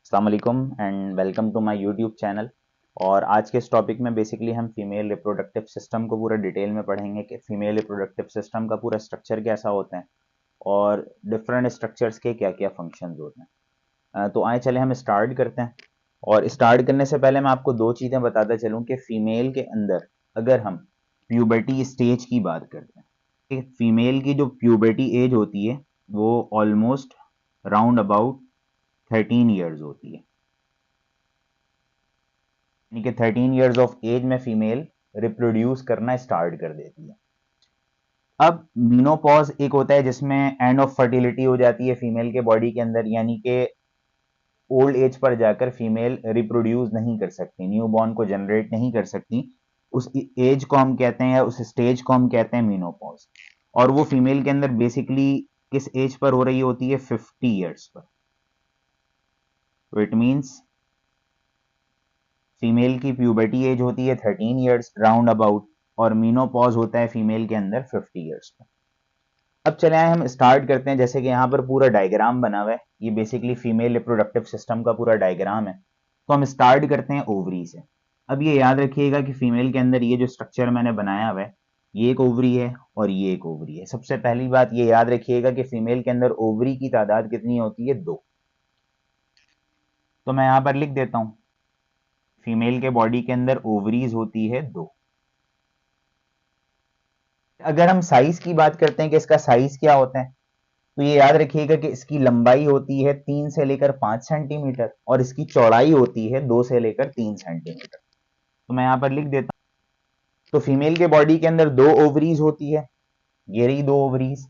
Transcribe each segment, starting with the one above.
अस्सलाम वालेकुम and welcome to my YouTube channel. और आज के इस टॉपिक में बेसिकली हम फीमेल रिप्रोडक्टिव सिस्टम को पूरा डिटेल में पढ़ेंगे कि फीमेल रिप्रोडक्टिव सिस्टम का पूरा स्ट्रक्चर कैसा होता है और डिफरेंट स्ट्रक्चर्स के क्या क्या फंक्शंस होते हैं। तो आए चले हम स्टार्ट करते हैं। और स्टार्ट करने से पहले मैं आपको दो चीज़ें बताता चलूँ कि फीमेल के अंदर अगर हम प्यूबर्टी स्टेज की बात करते हैं, ठीक है, फीमेल की जो प्यूबर्टी एज होती है वो ऑलमोस्ट राउंड अबाउट 13 ईयर्स होती है। यानी कि 13 ईयर्स ऑफ एज में फीमेल रिप्रोड्यूस करना स्टार्ट कर देती है। अब मीनोपॉज एक होता है जिसमें एंड ऑफ फर्टिलिटी हो जाती है फीमेल के बॉडी के अंदर, यानी कि ओल्ड एज पर जाकर फीमेल रिप्रोड्यूस नहीं कर सकती, न्यू बॉर्न को जनरेट नहीं कर सकती। उस एज को हम कहते हैं या उस स्टेज को हम कहते हैं मीनोपॉज। और वो फीमेल के अंदर बेसिकली किस एज पर हो रही होती है? 50 ईयर्स पर। तो इट मीन्स फीमेल की प्यूबर्टी एज होती है 13 ईयर्स राउंड अबाउट, और मीनोपॉज होता है फीमेल के अंदर 50 ईयर्स पर। अब चले आए हम स्टार्ट करते हैं। जैसे कि यहाँ पर पूरा डायग्राम बना हुआ है, ये बेसिकली फीमेल रिप्रोडक्टिव सिस्टम का पूरा डायग्राम है। तो हम स्टार्ट करते हैं ओवरी से। अब ये याद रखिएगा कि फीमेल के अंदर ये जो स्ट्रक्चर मैंने बनाया हुआ है, ये एक ओवरी है और ये एक ओवरी है। सबसे पहली बात ये याद रखिएगा कि फीमेल के अंदर ओवरी की तादाद कितनी होती है? दो। तो मैं यहां पर लिख देता हूं, फीमेल के बॉडी के अंदर ओवरीज होती है दो। अगर हम साइज की बात करते हैं कि इसका साइज क्या होता है, तो ये याद रखिएगा कि इसकी लंबाई होती है 3 से लेकर 5 सेंटीमीटर और इसकी चौड़ाई होती है 2 से लेकर 3 सेंटीमीटर। तो मैं यहां पर लिख देता हूं। तो फीमेल के बॉडी के अंदर दो ओवरीज होती है, ये रही दो ओवरीज।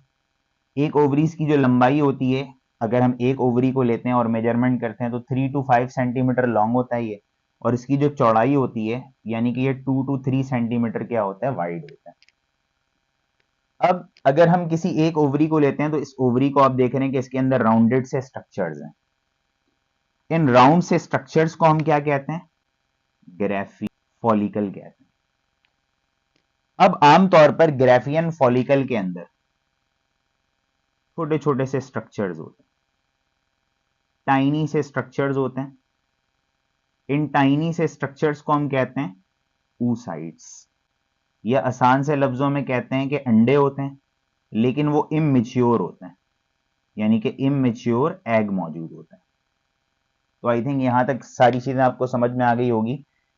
एक ओवरीज की जो लंबाई होती है, अगर हम एक ओवरी को लेते हैं और मेजरमेंट करते हैं तो 3 to 5 सेंटीमीटर लॉन्ग होता है ये। और इसकी जो चौड़ाई होती है, यानी कि ये 2 to 3 सेंटीमीटर क्या होता है? वाइड होता है। अब अगर हम किसी एक ओवरी को लेते हैं तो इस ओवरी को आप देख रहे हैं कि इसके अंदर राउंडेड से स्ट्रक्चर्स हैं। इन राउंड से स्ट्रक्चर्स को हम क्या कहते हैं? ग्राफियन फॉलिकल कहते हैं। अब आमतौर पर ग्राफियन फॉलिकल के अंदर छोटे छोटे से स्ट्रक्चर्स होते हैं, टाइनी से स्ट्रक्चर्स होते हैं। इन टाइनी से स्ट्रक्चर्स को हम कहते हैं oocytes, या आसान से लफ्जों में कहते हैं कि अंडे होते हैं, लेकिन वो इमेच्योर होते हैं, यानी कि इमेच्योर एग मौजूद होता है। तो आई थिंक यहां तक सारी चीजें आपको समझ में आ गई होगी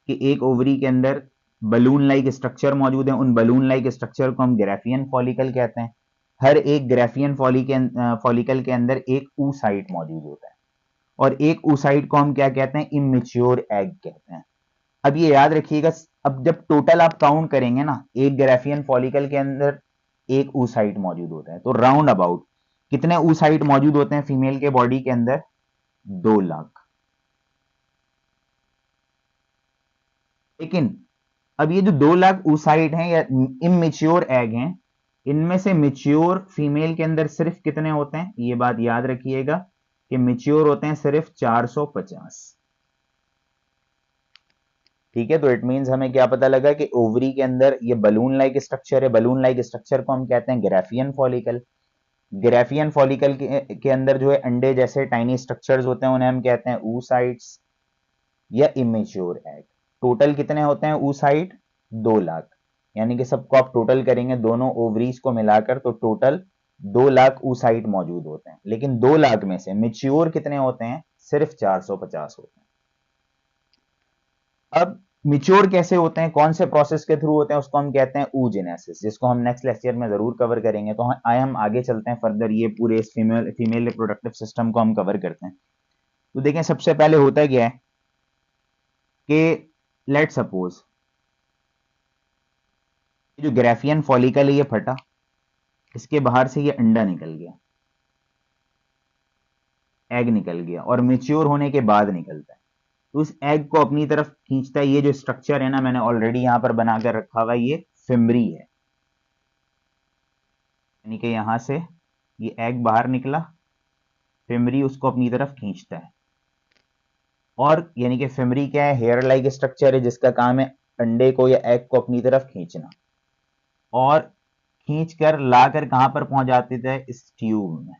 कि एक ओवरी के अंदर बलून लाइक स्ट्रक्चर मौजूद है। उन बलून लाइक स्ट्रक्चर को हम ग्राफियन फॉलिकल कहते हैं। हर एक ग्राफियन फॉलिकल के अंदर एक oocyte मौजूद होता है, और एक oocyte को हम क्या कहते हैं? इमेच्योर एग कहते हैं। अब ये याद रखिएगा, अब जब टोटल आप काउंट करेंगे ना, एक ग्राफियन फॉलिकल के अंदर एक oocyte मौजूद होता है, तो राउंड अबाउट कितने oocyte मौजूद होते हैं फीमेल के बॉडी के अंदर? 2 लाख। लेकिन अब ये जो 2 लाख oocyte हैं या इमेच्योर एग हैं, इनमें से मेच्योर फीमेल के अंदर सिर्फ कितने होते हैं? ये बात याद रखिएगा कि मेच्योर होते हैं सिर्फ 450। ठीक है, तो इट मींस हमें क्या पता लगा कि ओवरी के अंदर ये बलून लाइक स्ट्रक्चर है। बलून लाइक स्ट्रक्चर को हम कहते हैं ग्राफियन फॉलिकल। ग्राफियन फॉलिकल के अंदर जो है अंडे जैसे टाइनी स्ट्रक्चर्स होते हैं, उन्हें हम कहते हैं oocytes या इमेच्योर एग। टोटल कितने होते हैं oocyte? 2 लाख। यानी कि सबको आप टोटल करेंगे दोनों ओवरीज को मिलाकर तो टोटल 2 लाख oocyte मौजूद होते हैं। लेकिन 2 लाख में से मेच्योर कितने होते हैं? सिर्फ 450 होते हैं। अब मिच्योर कैसे होते हैं, कौन से प्रोसेस के थ्रू होते हैं, उसको हम कहते हैं oogenesis, जिसको हम नेक्स्ट लेक्चर में जरूर कवर करेंगे। तो आए हम आगे चलते हैं फर्दर, ये पूरे इस फीमेल रिप्रोडक्टिव सिस्टम को हम कवर करते हैं। तो देखें सबसे पहले होता क्या है कि लेट सपोज जो ग्राफियन फॉलिकल है ये फटा, इसके बाहर से ये अंडा निकल गया, एग निकल गया, और मेच्योर होने के बाद निकलता है। तो उस एग को अपनी तरफ खींचता है। ये जो स्ट्रक्चर है ना, मैंने ऑलरेडी यहां पर बनाकर रखा हुआ, ये फिमरी है। यानी कि यहां से ये एग बाहर निकला, फिमरी उसको अपनी तरफ खींचता है। और यानी कि फिमरी क्या है? हेयर लाइक स्ट्रक्चर है जिसका काम है अंडे को या एग को अपनी तरफ खींचना, और खींच कर लाकर कहां पर पहुंच जाते थे? इस ट्यूब में।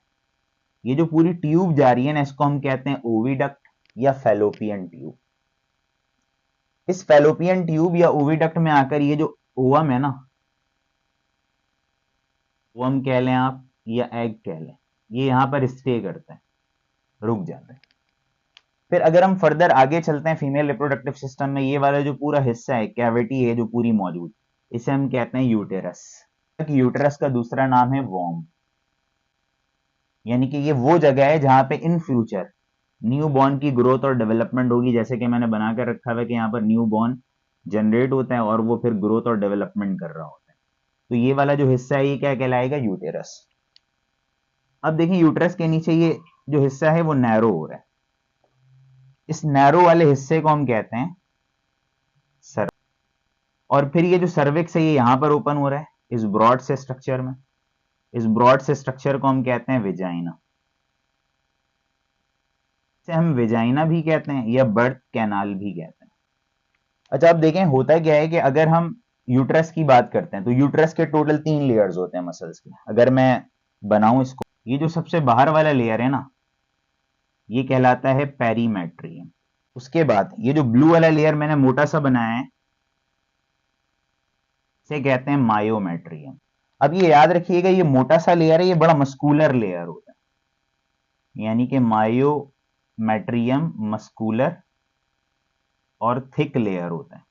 ये जो पूरी ट्यूब जा रही है ना, इसको हम कहते हैं ओविडक्ट। या फैलोपियन ट्यूब। इस फैलोपियन ट्यूब या ओविडक्ट में आकर ये जो ओवम है ना, ओवम कह लें आप या एग कह लें, ये यहां पर स्टे करते हैं, रुक जाते हैं। फिर अगर हम फर्दर आगे चलते हैं फीमेल रिप्रोडक्टिव सिस्टम में, ये वाला जो पूरा हिस्सा है, कैविटी है जो पूरी मौजूद, इसे हम कहते हैं यूटेरस। यूटेरस का दूसरा नाम है वॉर्म, यानी कि ये वो जगह है जहां पे इन फ्यूचर न्यू बॉर्न की ग्रोथ और डेवलपमेंट होगी। जैसे कि मैंने बनाकर रखा हुआ है कि यहाँ पर न्यू बॉर्न जनरेट होता है और वो फिर ग्रोथ और डेवलपमेंट कर रहा होता है। तो ये वाला जो हिस्सा है ये क्या कहलाएगा, यूटेरस। अब देखें यूटेरस के नीचे ये जो हिस्सा है वो नैरो हो रहा है, इस नैरो वाले हिस्से को हम कहते हैं सर्विक्स। और फिर ये जो सर्विक्स है ये यहां पर ओपन हो रहा है इस ब्रॉड से स्ट्रक्चर में, इस ब्रॉड से स्ट्रक्चर को हम कहते हैं विजाइना। इसे हम विजाइना भी कहते हैं या बर्थ कैनाल भी कहते हैं। अच्छा अब देखें होता क्या है कि अगर हम यूट्रस की बात करते हैं तो यूट्रस के टोटल 3 लेयर्स होते हैं मसल्स के। अगर मैं बनाऊं इसको, ये जो सबसे बाहर वाला लेयर है ना, ये कहलाता है पेरीमेट्रियम। उसके बाद ये जो ब्लू वाला लेयर मैंने मोटा सा बनाया है, इसे कहते हैं मायोमेट्रियम। अब ये याद रखिएगा, ये मोटा सा लेयर है, ये बड़ा मस्कुलर लेयर होता है, यानी कि मायोमेट्रियम मस्कुलर और थिक लेयर होता है,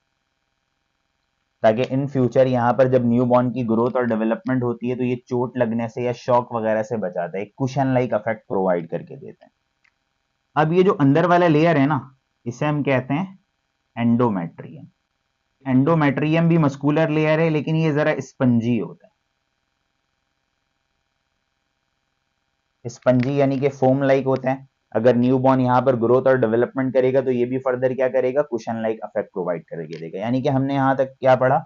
ताकि इन फ्यूचर यहां पर जब न्यू बॉर्न की ग्रोथ और डेवलपमेंट होती है तो ये चोट लगने से या शॉक वगैरह से बचाता है, एक कुशन लाइक इफेक्ट प्रोवाइड करके देते हैं। अब ये जो अंदर वाला लेयर है ना, इसे हम कहते हैं एंडोमेट्रियम। एंडोमेट्रियम भी मस्कुलर लेयर है लेकिन ये जरा स्पंजी होता है, स्पंजी यानी कि फोम लाइक होता है। अगर न्यू बॉर्न यहां पर ग्रोथ और डेवलपमेंट करेगा तो ये भी फर्दर क्या करेगा, कुशन लाइक इफेक्ट प्रोवाइड करके देगा। यानी कि हमने यहां तक क्या पढ़ा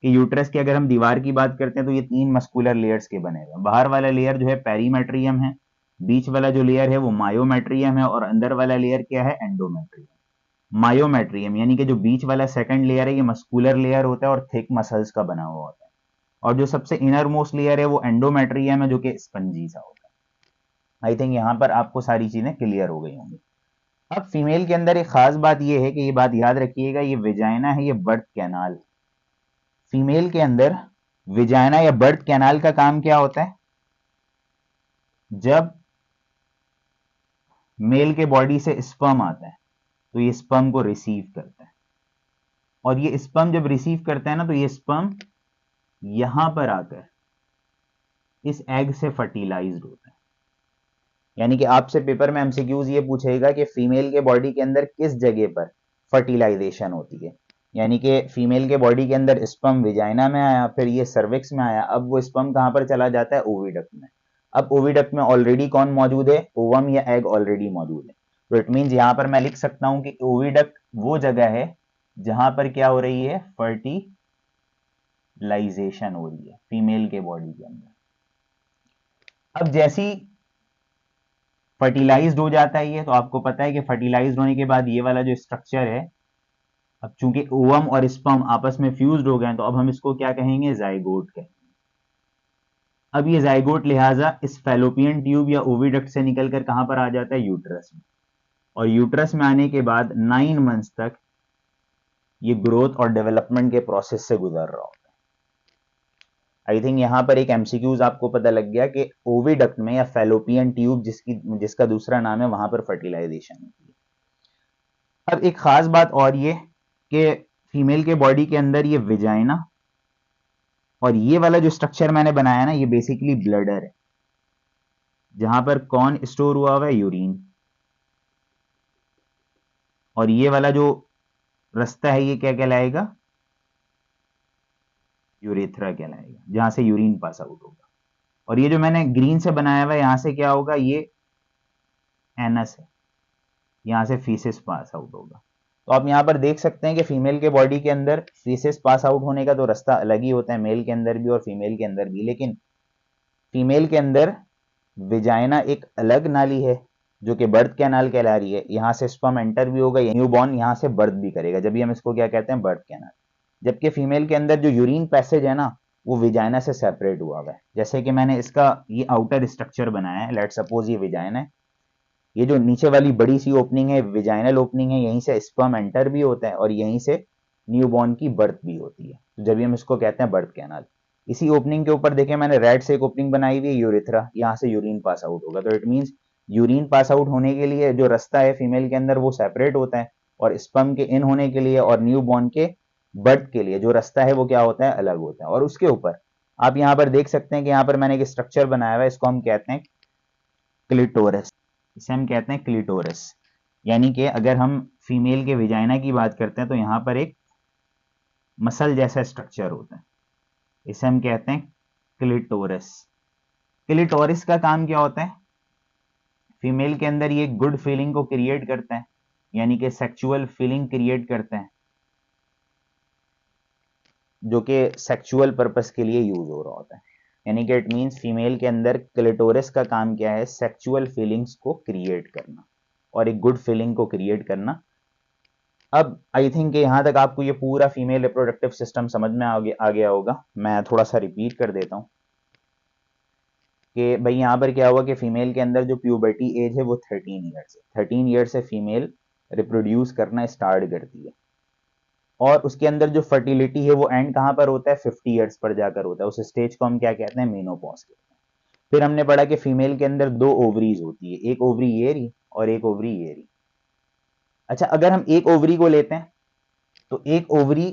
कि यूट्रस की अगर हम दीवार की बात करते हैं तो ये 3 मस्कुलर लेयर्स के बने हुए। बाहर वाला लेयर जो है पेरीमेट्रियम है, बीच वाला जो लेयर है वो मायोमेट्रियम है और अंदर वाला लेयर क्या है, एंडोमेट्रियम। मायोमेट्रियम यानी कि जो बीच वाला सेकंड लेयर है ये मस्कुलर लेयर होता है और थिक मसल्स का बना हुआ होता है, और जो सबसे इनर मोस्ट लेयर है वो एंडोमेट्रियम है जो कि स्पंजी सा होता है। आई थिंक यहां पर आपको सारी चीजें क्लियर हो गई होंगी। अब फीमेल के अंदर एक खास बात यह है कि ये बात याद रखिएगा, ये विजाइना है, ये बर्थ कैनाल। फीमेल के अंदर विजाइना या बर्थ कैनाल का काम क्या होता है, जब मेल के बॉडी से स्पर्म आता है तो ये स्पर्म को रिसीव करता है, और ये स्पर्म जब रिसीव करता है ना तो ये स्पर्म यहां पर आकर इस एग से फर्टिलाइज्ड होता है। यानी कि आपसे पेपर में एमसीक्यूज ये पूछेगा कि फीमेल के बॉडी के अंदर किस जगह पर फर्टिलाइजेशन होती है। यानी कि फीमेल के बॉडी के अंदर स्पर्म विजाइना में आया, फिर ये सर्विक्स में आया, अब वो स्पर्म कहां पर चला जाता है, ओविडक्ट में। अब ओविडक्ट में ऑलरेडी कौन मौजूद है, ओवम या एग ऑलरेडी मौजूद है। तो इट मींस यहां पर मैं लिख सकता हूं कि ओविडक्ट वो जगह है जहां पर क्या हो रही है, फर्टिलाइजेशन हो रही है फीमेल के बॉडी के अंदर। अब जैसी फर्टिलाइज्ड हो जाता है ये, तो आपको पता है कि फर्टिलाइज्ड होने के बाद ये वाला जो स्ट्रक्चर है, अब चूंकि ओवम और स्पर्म आपस में फ्यूज्ड हो गए तो अब हम इसको क्या कहेंगे, जाइगोट कहेंगे। अब ये जाइगोट लिहाजा इस फैलोपियन ट्यूब या ओविडक्ट से निकलकर कहां पर आ जाता है, यूट्रस में। और यूट्रस में आने के बाद 9 मंथ्स तक ये ग्रोथ और डेवलपमेंट के प्रोसेस से गुजर रहा होता है। आई थिंक यहां पर एक एमसीक्यूज आपको पता लग गया कि ओविडक्ट में या फैलोपियन ट्यूब जिसका दूसरा नाम है, वहां पर फर्टिलाइजेशन होती है। अब एक खास बात और ये कि फीमेल के बॉडी के अंदर ये विजाइना और ये वाला जो स्ट्रक्चर मैंने बनाया ना, ये बेसिकली ब्लडर है, जहां पर कौन स्टोर हुआ हुआ है, यूरिन। और ये वाला जो रास्ता है ये क्या कहलाएगा, यूरेथ्रा कहलाएगा, जहां से यूरिन पास आउट होगा। और ये जो मैंने ग्रीन से बनाया हुआ है यहां से क्या होगा, ये एनस है, यहां से फीसिस पास आउट होगा। तो आप यहां पर देख सकते हैं कि फीमेल के बॉडी के अंदर फीसिस पास आउट होने का तो रास्ता अलग ही होता है, मेल के अंदर भी और फीमेल के अंदर भी। लेकिन फीमेल के अंदर विजाइना एक अलग नाली है जो कि बर्थ कैनाल कहला रही है, यहां से स्पर्म एंटर भी होगा, न्यू बॉर्न यहां से बर्थ भी करेगा, जब भी हम इसको क्या कहते हैं, बर्थ कैनाल। जबकि फीमेल के अंदर जो यूरिन पैसेज है ना, वो विजाइना से सेपरेट हुआ हुआ है। जैसे कि मैंने इसका ये आउटर स्ट्रक्चर बनाया है, लेट सपोज ये विजाइना है, ये जो नीचे वाली बड़ी सी ओपनिंग है विजाइनल ओपनिंग है, यहीं से स्पर्म एंटर भी होता है और यहीं से न्यूबॉर्न की बर्थ भी होती है, तो जब हम इसको कहते हैं बर्थ कैनाल। इसी ओपनिंग के ऊपर देखें मैंने रेड से एक ओपनिंग बनाई हुई है यूरेथ्रा, यहाँ से यूरिन पास आउट होगा, तो it means urine pass out होने के लिए जो रास्ता है फीमेल के अंदर वो सेपरेट होता है, और स्पर्म के इन होने के लिए और न्यूबॉर्न के बर्थ के लिए जो रास्ता है वो क्या होता है, अलग होता है। और उसके ऊपर आप यहाँ पर देख सकते हैं कि यहाँ पर मैंने एक स्ट्रक्चर बनाया हुआ है, इसको हम कहते हैं क्लिटोरस, इसे हम कहते हैं क्लिटोरस। यानी कि अगर हम फीमेल के विजाइना की बात करते हैं तो यहाँ पर एक मसल जैसा स्ट्रक्चर होता है, इसे हम कहते हैं क्लिटोरस। क्लिटोरस का काम क्या होता है, फीमेल के अंदर ये गुड फीलिंग को क्रिएट करता है, यानी कि सेक्सुअल फीलिंग क्रिएट करता है, जो कि सेक्सुअल पर्पस के लिए यूज हो रहा होता है। यानी कि इट मींस फीमेल के अंदर क्लिटोरस का काम क्या है, सेक्सुअल फीलिंग्स को क्रिएट करना और एक गुड फीलिंग को क्रिएट करना। अब आई थिंक यहां तक आपको ये पूरा फीमेल रिप्रोडक्टिव सिस्टम समझ में आ गया होगा। मैं थोड़ा सा रिपीट कर देता हूं कि भाई यहाँ पर क्या हुआ कि फीमेल के अंदर जो प्यूबर्टी एज है वो 13 ईयर्स है। 13 ईयर्स से फीमेल रिप्रोड्यूस करना स्टार्ट करती है, और उसके अंदर जो फर्टिलिटी है वो एंड कहां पर होता है, 50 ईयर्स पर जाकर होता है। उस स्टेज को हम क्या कहते हैं, मेनोपॉज कहते हैं। फिर हमने पढ़ा कि फीमेल के अंदर दो ओवरीज होती है, एक ओवरी ये रही और एक ओवरी ये रही। अच्छा, अगर हम एक ओवरी को लेते हैं तो एक ओवरी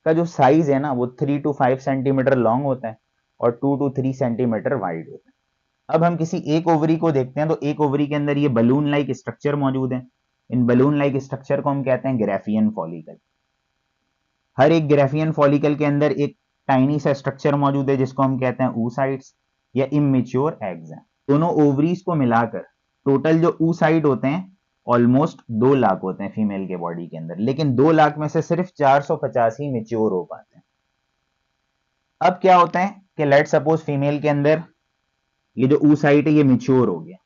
का जो साइज है ना वो 3 to 5 सेंटीमीटर लॉन्ग होता है और 2 to 3 सेंटीमीटर वाइड होता है। अब हम किसी एक ओवरी को देखते हैं तो एक ओवरी के अंदर ये बलून लाइक स्ट्रक्चर मौजूद है। इन बलून लाइक स्ट्रक्चर को हम कहते हैं ग्राफियन फॉलिकल। हर एक ग्राफियन फॉलिकल के अंदर एक टाइनी सा स्ट्रक्चर मौजूद है जिसको हम कहते हैं oocytes या इमेच्योर एग्स हैं। दोनों ओवरीज को मिलाकर टोटल जो oocyte होते हैं ऑलमोस्ट 2 लाख होते हैं फीमेल के बॉडी के अंदर, लेकिन 2 लाख में से सिर्फ 450 ही मेच्योर हो पाते हैं। अब क्या होता है कि लेट सपोज फीमेल के अंदर ये जो oocyte है ये मेच्योर हो गया।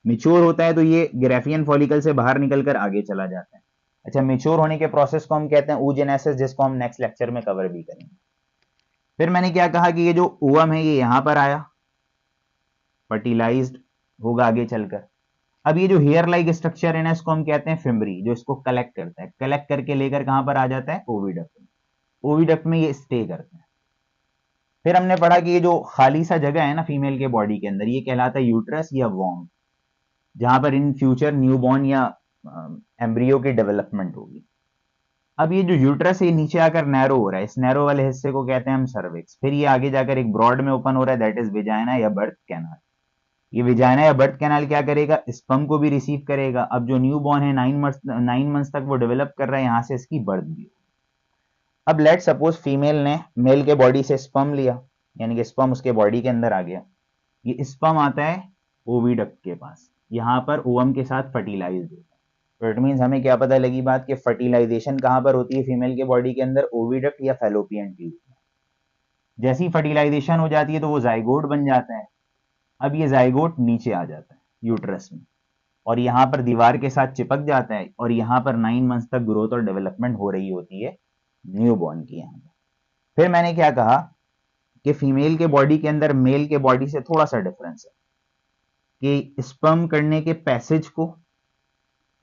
मेच्योर होता है तो ये ग्राफियन फॉलिकल से बाहर निकलकर आगे चला जाता है। अच्छा, मेच्योर होने के प्रोसेस को हम कहते हैं oogenesis, जिसको हम नेक्स्ट लेक्चर में कवर भी करेंगे। फिर मैंने क्या कहा कि ये जो ओवम है ये यहां पर आया, फर्टिलाइज्ड होगा आगे चलकर। अब ये जो हेयर लाइक स्ट्रक्चर है ना इसको हम कहते हैं फिम्बरी, जो इसको कलेक्ट करता है, कलेक्ट करके लेकर कहां पर आ जाता है, ओविडक्ट में। ओविडक्ट में ये स्टे करता है। फिर हमने पढ़ा कि ये जो खाली सा जगह है ना फीमेल के बॉडी के अंदर ये कहलाता है यूट्रस या वॉर्म, जहां पर इन फ्यूचर न्यूबॉर्न या एम्ब्रियो की डेवलपमेंट होगी। अब ये जो यूट्रस है नीचे आकर नैरो हो रहा है, इस नैरो वाले हिस्से को कहते हैं हम सर्विक्स। फिर ये आगे जाकर एक ब्रॉड में ओपन हो रहा है, दैट इज विजाइना या बर्थ कैनाल। ये विजाइना या बर्थ कैनाल क्या करेगा, स्पर्म को भी रिसीव करेगा। अब जो न्यू बॉर्न है 9 मंथ्स तक वो डेवलप कर रहा है, यहां से इसकी बर्थ भी। अब लेट सपोज फीमेल ने मेल के बॉडी से स्पर्म लिया, यानी कि स्पर्म उसके बॉडी के अंदर आ गया। ये स्पर्म आता है ओविडक्ट के पास, यहां पर ओवम के साथ फर्टिलाइज होता है। तो इट मीन्स हमें क्या पता लगी बात कि फर्टिलाइजेशन कहां पर होती है फीमेल के बॉडी के अंदर, ओविडक्ट या फैलोपियन ट्यूब में। जैसी फर्टिलाइजेशन हो जाती है तो वो जाइगोट बन जाता है। अब ये जाइगोट नीचे आ जाता है यूट्रस में और यहां पर दीवार के साथ चिपक जाता है, और यहां पर 9 मंथ्स तक ग्रोथ और डेवलपमेंट हो रही होती है न्यूबॉर्न की। यहां पर फिर मैंने क्या कहा कि फीमेल के बॉडी के अंदर मेल के बॉडी से थोड़ा सा डिफरेंस है कि स्पर्म करने के पैसेज को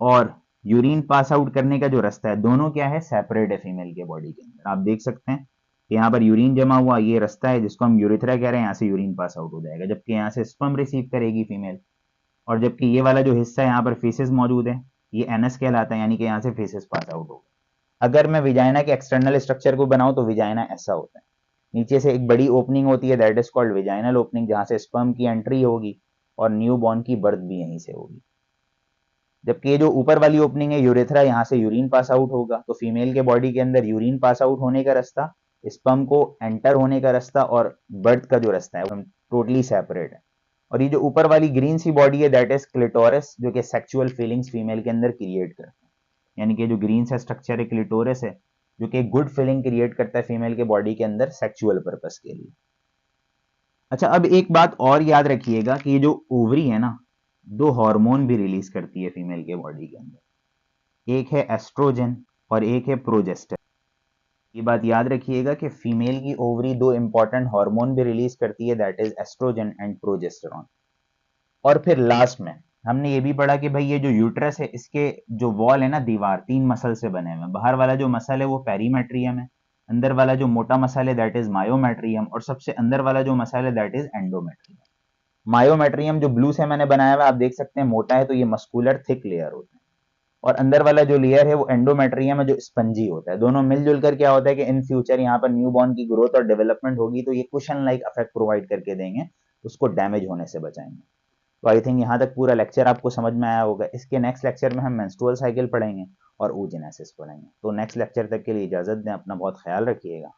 और यूरिन पास आउट करने का जो रास्ता है दोनों क्या है, सेपरेट है फीमेल के बॉडी के अंदर। आप देख सकते हैं कि यहाँ पर यूरिन जमा हुआ, ये रास्ता है जिसको हम यूरिथ्रा कह रहे हैं, यहाँ से यूरिन पास आउट हो जाएगा, जबकि यहाँ से स्पर्म रिसीव करेगी फीमेल। और जबकि ये वाला जो हिस्सा है यहाँ पर फेसेस मौजूद है, ये एनस कहलाता है, यानी कि यहाँ से फेसेस पास आउट होगा। अगर मैं विजाइना के एक्सटर्नल स्ट्रक्चर को बनाऊं तो विजाइना ऐसा होता है, नीचे से एक बड़ी ओपनिंग होती है that is called vaginal opening, जहां से स्पर्म की एंट्री होगी और न्यू बॉर्न की बर्थ भी यहीं से होगी। जबकि ये जो ऊपर वाली ओपनिंग है यूरेथ्रा, यहाँ से यूरिन पास आउट होगा। तो फीमेल के बॉडी के अंदर यूरिन पास आउट होने का रास्ता, स्पर्म को एंटर होने का रास्ता और बर्थ का जो रास्ता है वो टोटली सेपरेट है। और ये जो ऊपर वाली ग्रीन सी बॉडी है दैट इज क्लिटोरस, जो कि सेक्सुअल फीलिंग्स फीमेल के अंदर क्रिएट करता है। यानी कि जो ग्रीन सा स्ट्रक्चर है क्लिटोरस है, जो कि गुड फीलिंग क्रिएट करता है फीमेल के बॉडी के अंदर सेक्सुअल पर्पस के लिए। अच्छा, अब एक बात और याद रखिएगा कि ये जो ओवरी है ना, दो हार्मोन भी रिलीज करती है फीमेल के बॉडी के अंदर, एक है एस्ट्रोजन और एक है प्रोजेस्टेरोन। ये बात याद रखिएगा कि फीमेल की ओवरी दो इंपॉर्टेंट हार्मोन भी रिलीज करती है, that is estrogen and progesterone. और फिर लास्ट में हमने ये भी पढ़ा कि भाई ये जो यूट्रस है इसके जो वॉल है ना, दीवार 3 मसल से बने हुए हैं। बाहर वाला जो मसल है वो पेरीमेट्रियम है, अंदर वाला जो मोटा मसल है दैट इज मायोमेट्रियम, और सबसे अंदर वाला जो मसल है दैट इज एंडोमेट्रियम। मायोमेट्रियम जो ब्लू से मैंने बनाया हुआ आप देख सकते हैं, मोटा है तो ये मस्कुलर थिक लेयर होता है, और अंदर वाला जो लेयर है वो एंडोमेट्रियम है जो स्पंजी होता है। दोनों मिलजुल कर क्या होता है कि इन फ्यूचर यहाँ पर न्यूबॉर्न की ग्रोथ और डेवलपमेंट होगी तो ये कुशन लाइक इफेक्ट प्रोवाइड करके देंगे, उसको डैमेज होने से बचाएंगे। तो आई थिंक यहाँ तक पूरा लेक्चर आपको समझ में आया होगा। इसके नेक्स्ट लेक्चर में हम मेंस्ट्रुअल साइकिल पढ़ेंगे और oogenesis पढ़ेंगे। तो नेक्स्ट लेक्चर तक के लिए इजाजत दें, अपना बहुत ख्याल रखिएगा।